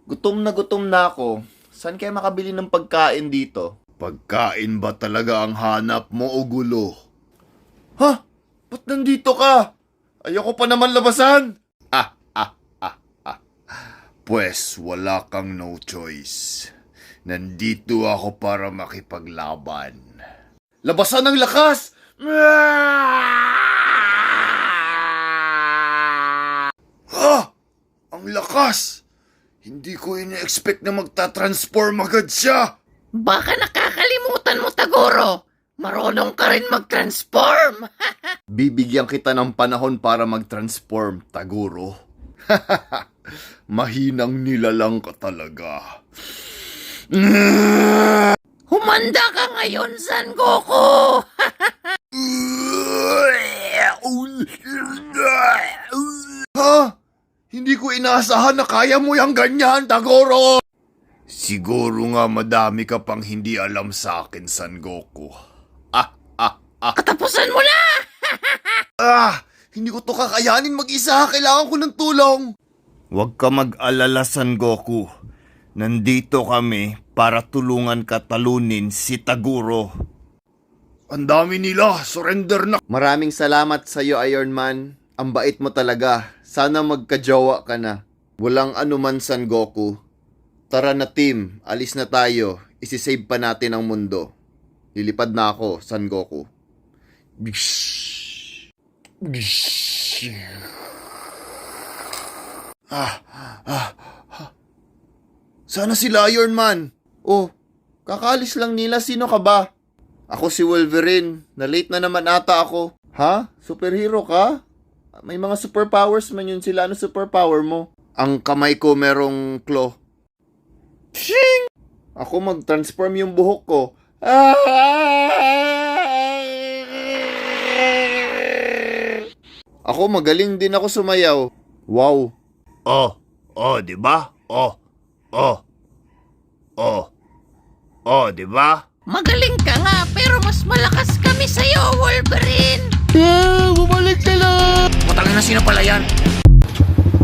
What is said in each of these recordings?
Gutom na ako. Saan kaya makabili ng pagkain dito? Pagkain ba talaga ang hanap mo o gulo? Ha? Ba't nandito ka? Ayoko pa naman labasan. Pwes wala kang no choice. Nandito ako para makipaglaban. Labasan ng lakas! Ha? Ang lakas! Hindi ko ina-expect na magta-transform agad siya. Baka nakakalimutan mo, Tagoro. Marunong ka rin mag-transform. Bibigyan kita ng panahon para mag-transform, Taguro. Mahinang nilalang ka talaga. Humanda ka ngayon, Son Goku. Ha? Hindi ko inaasahan na kaya mo yung ganyan, Tagoro! Siguro nga madami ka pang hindi alam sa akin, Son Goku. Katapusan mo na! Hindi ko to kakayanin mag-isa. Kailangan ko ng tulong. Huwag ka mag-alala, Son Goku. Nandito kami para tulungan ka talunin si Taguro. Ang dami nila. Surrender na. Maraming salamat sa iyo, Iron Man. Ang bait mo talaga. Sana magkajowa ka na. Walang anuman, Son Goku. Tara na, team. Alis na tayo. Isisave pa natin ang mundo. Lilipad na ako, Son Goku. Sana sila, Iron Man. Oh, kakaalis lang nila. Sino ka ba? Ako si Wolverine. Na-late na naman ata ako. Ha? Superhero ka? May mga superpowers man yun sila. Ano superpower mo? Ang kamay ko merong claw. Shing! Ako mag-transform yung buhok ko. Ako magaling din ako sumayaw. Wow. Di ba? Di ba? Magaling ka nga, pero mas malakas kami sa'yo, Wolverine. Bumalik sila! Putang na, sino pala yan?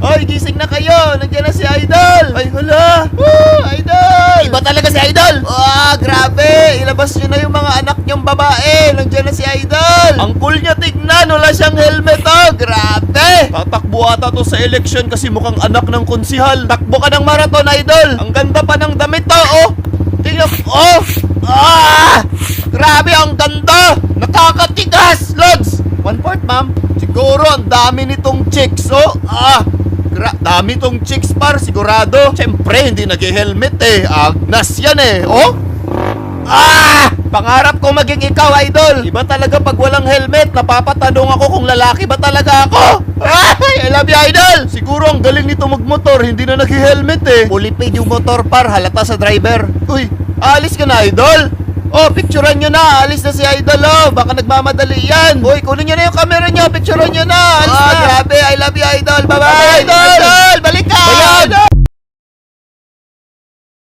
Ay, gising na kayo! Nandiyan na si Idol! Ay, hala! Woo! Idol! Iba talaga si Idol! Grabe! Ilabas nyo na yung mga anak nyong babae! Nandiyan na si Idol! Ang cool niya tignan! Wala siyang helmet, oh! Grabe! Tatakbo ata to sa eleksyon kasi mukhang anak ng konsihal. Takbo ka ng marathon, Idol! Ang ganda pa ng damit, oh! Tingnan, oh! Grabe, ang ganda! Nakakatigas! Lods! 1/4, ma'am. Siguro ang dami nitong chicks, oh! Dami tong chicks, par, sigurado. Siyempre, hindi nag-helmet eh. Agnas yan eh, oh! Pangarap ko maging ikaw, Idol. Iba talaga pag walang helmet. Napapatanong ako kung lalaki ba talaga ako. I love you, Idol. Siguro ang galing nito magmotor. Hindi na nag-helmet eh. Pulipid yung motor, par. Halata sa driver. Uy, alis ka na, Idol. Oh, picturean nyo na. Alis na si Idol, oh. Baka nagmamadali yan. Uy, kunin nyo na yung camera nyo. Picturean nyo na. Alis na. Grabe. I love you, Idol. Bye-bye. Idol. Balik ka. Idol.